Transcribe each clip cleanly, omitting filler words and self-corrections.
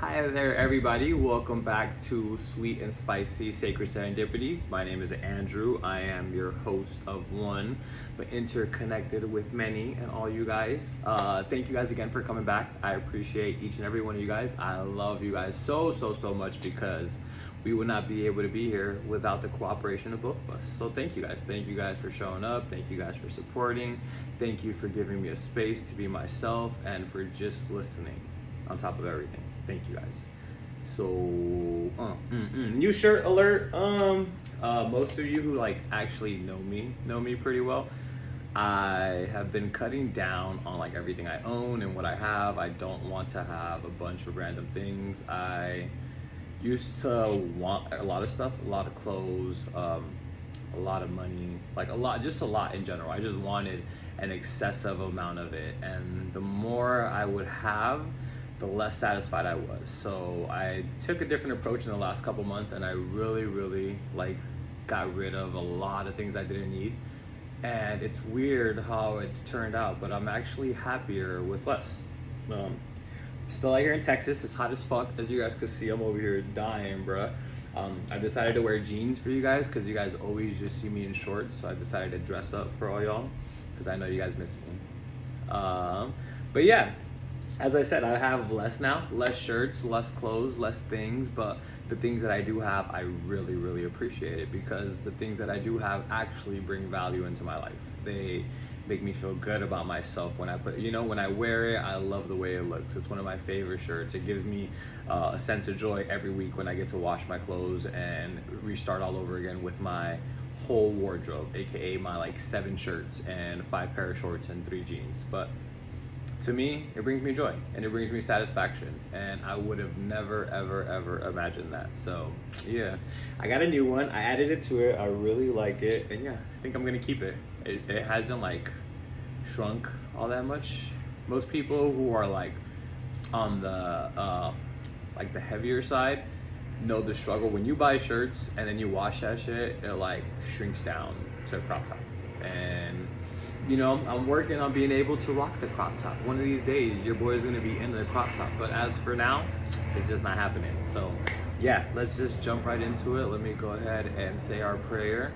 Hi there, everybody. Welcome back to Sweet and Spicy Sacred Serendipities. My name is Andrew. I am your host of one, but interconnected with many and all you guys. Thank you guys again for coming back. I appreciate each and every one of you guys. I love you guys so much because we would not be able to be here without the cooperation of both of us. So thank you guys. Thank you guys for showing up. Thank you guys for supporting. Thank you for giving me a space to be myself and for just listening on top of everything. Thank you guys. So, new shirt alert. Most of you who actually know me pretty well. I have been cutting down on everything I own and what I have. I don't want to have a bunch of random things. I used to want a lot of stuff, a lot of clothes, a lot of money, just a lot in general. I just wanted an excessive amount of it, and the more I would have, the less satisfied I was. So I took a different approach in the last couple months, and I really got rid of a lot of things I didn't need. And it's weird how it's turned out, but I'm actually happier with less. Still out here in Texas. It's hot as fuck. As you guys can see, I'm over here dying, bruh. I decided to wear jeans for you guys because you guys always just see me in shorts. So I decided to dress up for all y'all because I know you guys miss me. But yeah, as I said, I have less now, less shirts, less clothes, less things, but the things that I do have, I really appreciate it because the things that I do have actually bring value into my life. They make me feel good about myself when I when I wear it. I love the way it looks. It's one of my favorite shirts. It gives me a sense of joy every week when I get to wash my clothes and restart all over again with my whole wardrobe, aka my 7 shirts and 5 pair of shorts and 3 jeans. But to me, it brings me joy and it brings me satisfaction, and I would have never ever imagined that. So yeah, I got a new one. I added it to it. I really like it, and yeah, I think I'm gonna keep it. It hasn't shrunk all that much. Most people who are on the the heavier side know the struggle when you buy shirts and then you wash that shit. It shrinks down to a crop top, and I'm working on being able to rock the crop top. One of these days, your boy's gonna be in the crop top. But as for now, it's just not happening. So yeah, let's just jump right into it. Let me go ahead and say our prayer.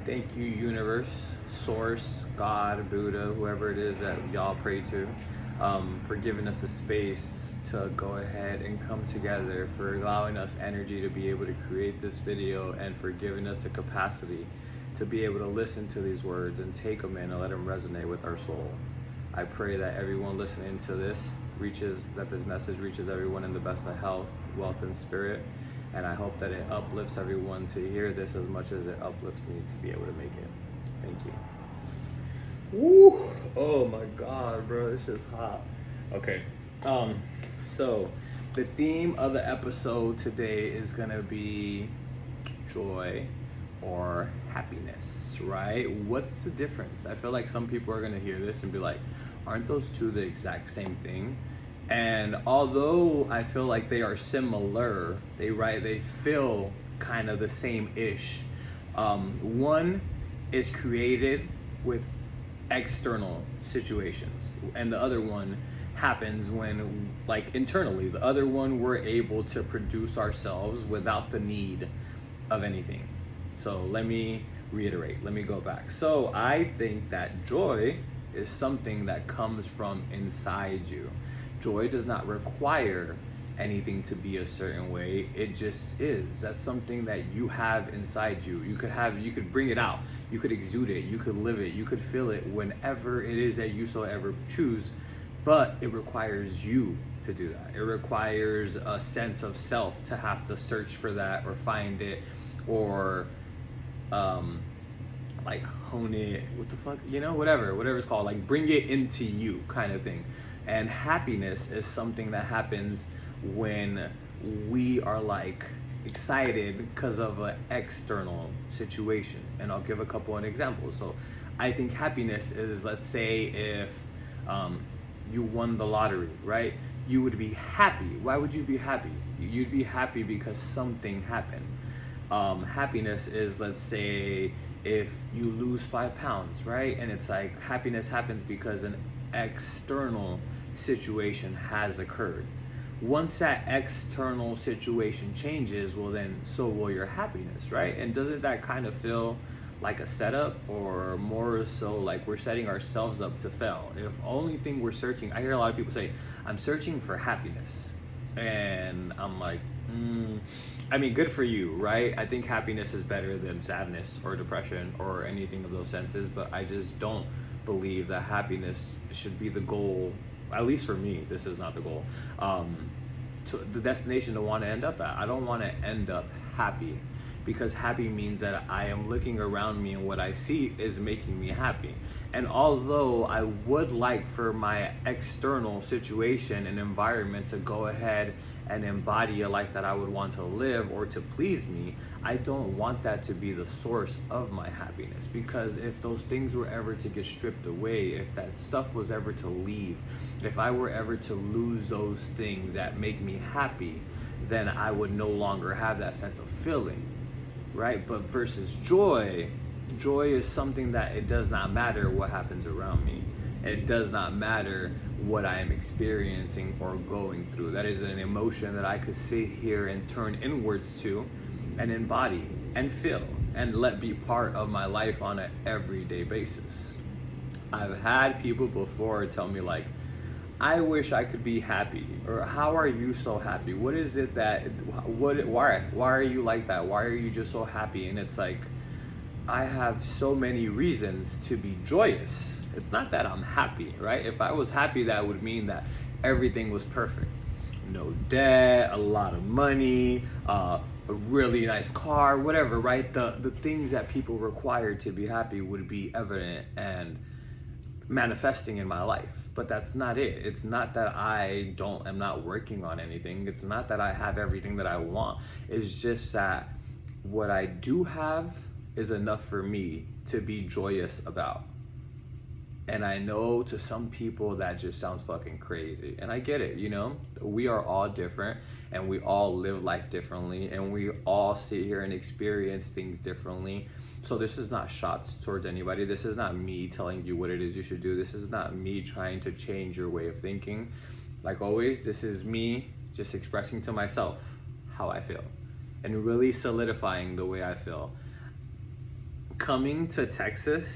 Thank you, universe, source, God, Buddha, whoever it is that y'all pray to, for giving us a space to go ahead and come together, for allowing us energy to be able to create this video, and for giving us the capacity to be able to listen to these words and take them in and let them resonate with our soul. I pray that everyone listening to this that this message reaches everyone in the best of health, wealth, and spirit. And I hope that it uplifts everyone to hear this as much as it uplifts me to be able to make it. Thank you. Woo! Oh my God, bro, this is hot. Okay, so the theme of the episode today is gonna be joy or happiness, right? What's the difference? I feel like some people are gonna hear this and be like, aren't those two the exact same thing? And although I feel like they are similar, they feel kind of the same-ish. One is created with external situations, and the other one happens when internally. The other one we're able to produce ourselves without the need of anything. So let me reiterate, let me go back. So I think that joy is something that comes from inside you. Joy does not require anything to be a certain way. It just is. That's something that you have inside you. You could bring it out. You could exude it. You could live it. You could feel it whenever it is that you so ever choose. But it requires you to do that. It requires a sense of self to have to search for that or find it or hone it, what the fuck, whatever it's called, bring it into you kind of thing. And happiness is something that happens when we are excited because of an external situation. And I'll give a couple of examples. So I think happiness is, let's say if you won the lottery, right? You would be happy. Why would you be happy? You'd be happy because something happened. Happiness is, let's say, if you lose 5 pounds, right? And it's happiness happens because an external situation has occurred. once that external situation changes, well then so will your happiness, right? And doesn't that kind of feel like a setup, or more so like we're setting ourselves up to fail? If only thing we're searching, I hear a lot of people say, I'm searching for happiness. And I'm like, I mean, good for you, right? I think happiness is better than sadness or depression or anything of those senses, but I just don't believe that happiness should be the goal. At least for me, this is not the goal. To the destination to want to end up at. I don't want to end up happy, because happy means that I am looking around me and what I see is making me happy. And although I would like for my external situation and environment to go ahead and embody a life that I would want to live or to please me, I don't want that to be the source of my happiness. Because if those things were ever to get stripped away, if that stuff was ever to leave, if I were ever to lose those things that make me happy, then I would no longer have that sense of feeling, right? But versus joy is something that it does not matter what happens around me. It does not matter what I am experiencing or going through. That is an emotion that I could sit here and turn inwards to and embody and feel and let be part of my life on an everyday basis. I've had people before tell me like, I wish I could be happy, or how are you so happy? What is it that, why are you like that? Why are you just so happy? And it's like, I have so many reasons to be joyous. It's not that I'm happy, right? If I was happy, that would mean that everything was perfect. No debt, a lot of money, a really nice car, whatever, right? The things that people require to be happy would be evident and manifesting in my life. But that's not it. It's not that I'm not working on anything. It's not that I have everything that I want. It's just that what I do have is enough for me to be joyous about. And I know to some people that just sounds fucking crazy. And I get it, you know? We are all different and we all live life differently and we all sit here and experience things differently. So this is not shots towards anybody. This is not me telling you what it is you should do. This is not me trying to change your way of thinking. Like always, this is me just expressing to myself how I feel and really solidifying the way I feel. Coming to Texas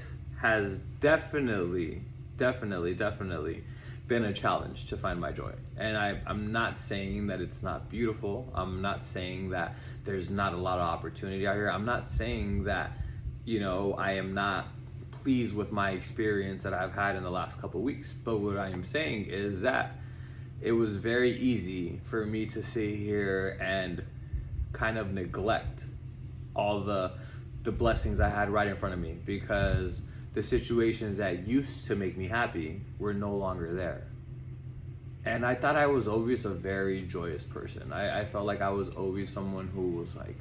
has definitely been a challenge to find my joy. And I'm not saying that it's not beautiful. I'm not saying that there's not a lot of opportunity out here. I'm not saying that, you know, I am not pleased with my experience that I've had in the last couple of weeks. But what I am saying is that it was very easy for me to sit here and kind of neglect all the blessings I had right in front of me, because the situations that used to make me happy were no longer there. And I thought I was always a very joyous person. I felt like I was always someone who was like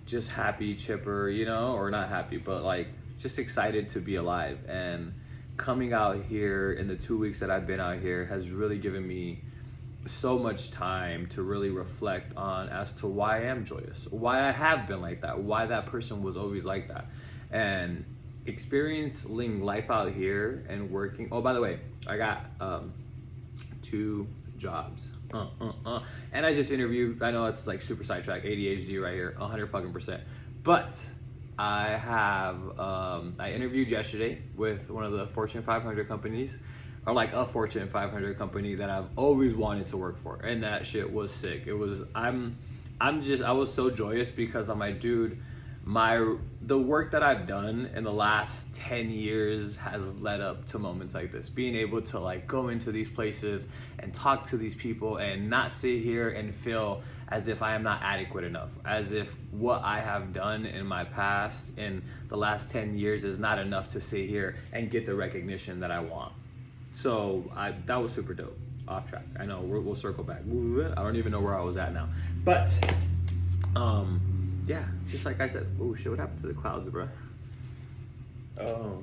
just happy, chipper, you know, or not happy, but like just excited to be alive. And coming out here in the 2 weeks that I've been out here has really given me so much time to really reflect on as to why I am joyous, why I have been like that, why that person was always like that. And experiencing life out here and working. Oh, by the way, I got 2 jobs. And I just interviewed, I know it's like super sidetrack, ADHD right here, 100%. But I interviewed yesterday with one of the Fortune 500 companies, or like a Fortune 500 company that I've always wanted to work for. And that shit was sick. It was, I was so joyous because I'm like, dude, the work that I've done in the last 10 years has led up to moments like this. Being able to like go into these places and talk to these people and not sit here and feel as if I am not adequate enough, as if what I have done in my past in the last 10 years is not enough to sit here and get the recognition that I want. So that was super dope. Off track. I know, we'll circle back. I don't even know where I was at now. But yeah, just like I said, oh shit, what happened to the clouds, bro? Oh,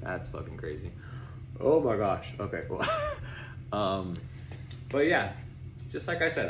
that's fucking crazy. Oh my gosh. Okay, well, but yeah, just like I said,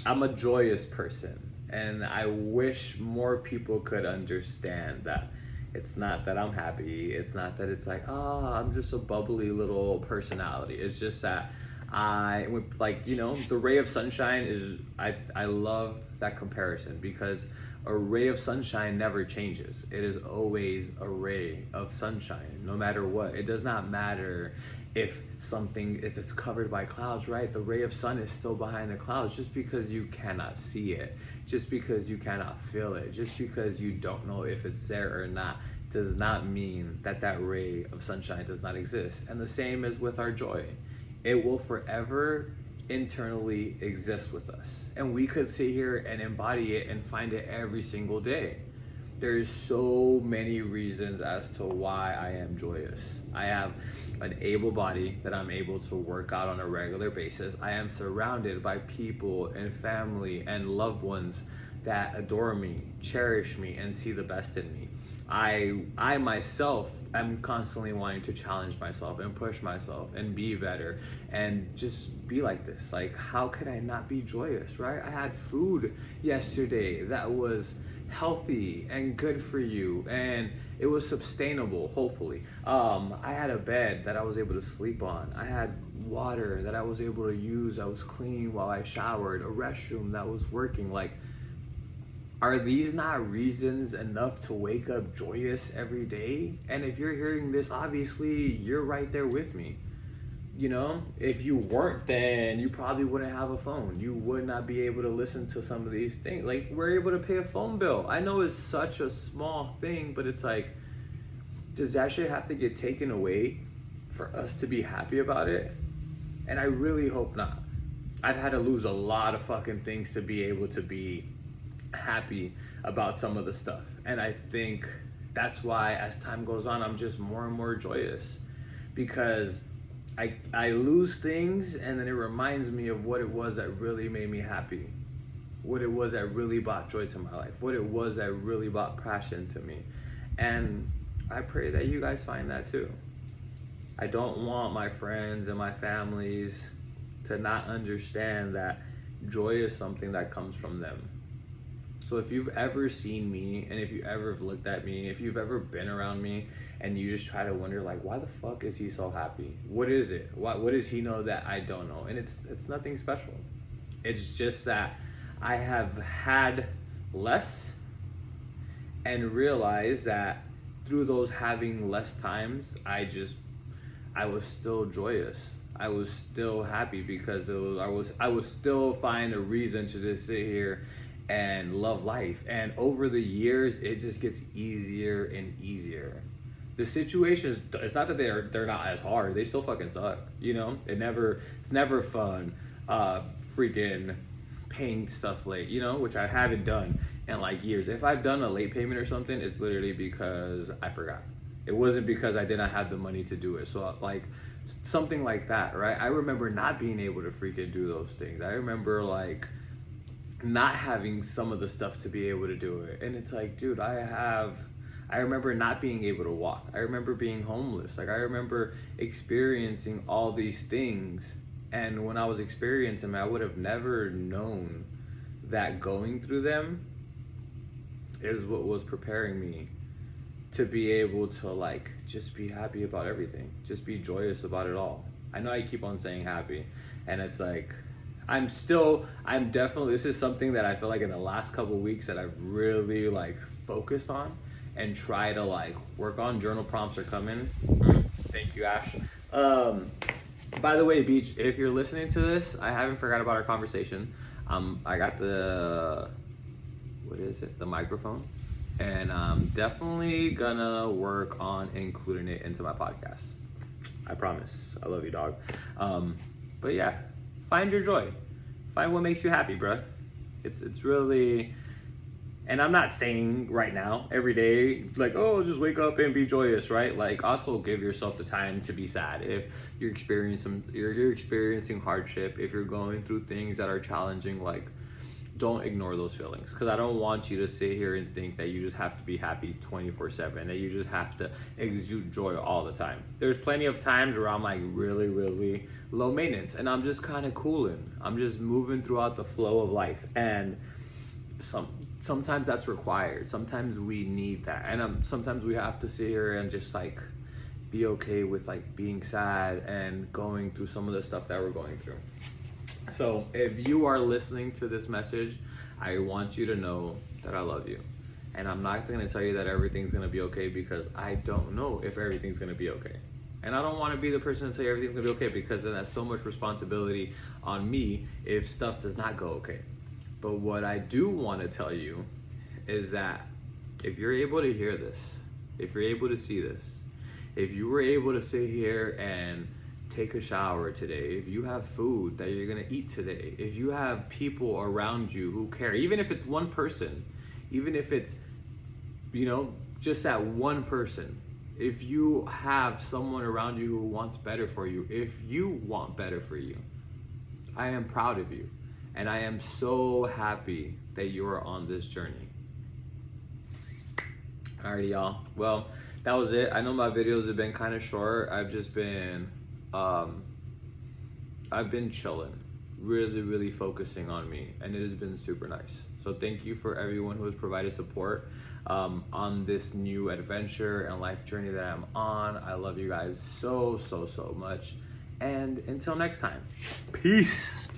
I'm a joyous person, and I wish more people could understand that it's not that I'm happy. It's not that it's like, oh, I'm just a bubbly little personality. It's just that The ray of sunshine is, I love that comparison, because a ray of sunshine never changes. It is always a ray of sunshine, no matter what. It does not matter if it's covered by clouds, right? The ray of sun is still behind the clouds. Just because you cannot see it, just because you cannot feel it, just because you don't know if it's there or not, does not mean that that ray of sunshine does not exist. And the same is with our joy. It will forever internally exist with us. And we could sit here and embody it and find it every single day. There's so many reasons as to why I am joyous. I have an able body that I'm able to work out on a regular basis. I am surrounded by people and family and loved ones that adore me, cherish me, and see the best in me. I myself am constantly wanting to challenge myself and push myself and be better and just be like this. Like, how could I not be joyous, right? I had food yesterday that was healthy and good for you, and it was sustainable, hopefully. I had a bed that I was able to sleep on. I had water that I was able to use that was clean while I showered, a restroom that was working. Like, are these not reasons enough to wake up joyous every day? And if you're hearing this, obviously you're right there with me. You know, if you weren't, then you probably wouldn't have a phone. You would not be able to listen to some of these things. Like, we're able to pay a phone bill. I know it's such a small thing, but it's like, does that shit have to get taken away for us to be happy about it? And I really hope not. I've had to lose a lot of fucking things to be able to be happy about some of the stuff. And I think that's why, as time goes on, I'm just more and more joyous, because I lose things, and then it reminds me of what it was that really made me happy, what it was that really brought joy to my life, what it was that really brought passion to me. And I pray that you guys find that too. I don't want my friends and my families to not understand that joy is something that comes from them. So if you've ever seen me, and if you ever have looked at me, if you've ever been around me, and you just try to wonder, like, why the fuck is he so happy? What is it? What does he know that I don't know? And it's nothing special. It's just that I have had less and realized that through those having less times, I was still joyous. I was still happy, because I was still find a reason to just sit here and love life. And over the years, it just gets easier and easier. The situations, it's not that they're not as hard. They still fucking suck, you know? It's never fun freaking paying stuff late, you know, which I haven't done in like years. If I've done a late payment or something, it's literally because I forgot. It wasn't because I did not have the money to do it. So like something like that, right? I remember not being able to freaking do those things. I remember like not having some of the stuff to be able to do it. And it's like, dude, I remember not being able to walk. I remember being homeless. Like, I remember experiencing all these things. And when I was experiencing them, I would have never known that going through them is what was preparing me to be able to like just be happy about everything, just be joyous about it all. I know I keep on saying happy, and it's like I'm definitely, this is something that I feel like in the last couple of weeks that I've really like focused on and try to like work on. Journal prompts are coming. Thank you, Ash. By the way, Beach, if you're listening to this, I haven't forgot about our conversation. I got the microphone, and I'm definitely gonna work on including it into my podcast. I promise. I love you, dog. But yeah, find your joy. Find what makes you happy, bruh. It's really, and I'm not saying right now, every day, like, oh, just wake up and be joyous, right? Like, also give yourself the time to be sad. If you're experiencing hardship, if you're going through things that are challenging, like, don't ignore those feelings, because I don't want you to sit here and think that you just have to be happy 24/7, that you just have to exude joy all the time. There's plenty of times where I'm like really, really low maintenance, and I'm just kind of cooling. I'm just moving throughout the flow of life, and sometimes that's required. Sometimes we need that, and sometimes we have to sit here and just like be okay with like being sad and going through some of the stuff that we're going through. So if you are listening to this message, I want you to know that I love you. And I'm not going to tell you that everything's going to be okay, because I don't know if everything's going to be okay. And I don't want to be the person to tell you everything's going to be okay, because then that's so much responsibility on me if stuff does not go okay. But what I do want to tell you is that if you're able to hear this, if you're able to see this, if you were able to sit here and take a shower today, if you have food that you're gonna eat today, if you have people around you who care, even if it's one person, even if it's, just that one person, if you have someone around you who wants better for you, if you want better for you, I am proud of you. And I am so happy that you are on this journey. Alrighty, y'all. Well, that was it. I know my videos have been kind of short. I've just been, I've been chilling, really focusing on me, and it has been super nice. So thank you for everyone who has provided support on this new adventure and life journey that I'm on. I love you guys so much. And until next time, peace.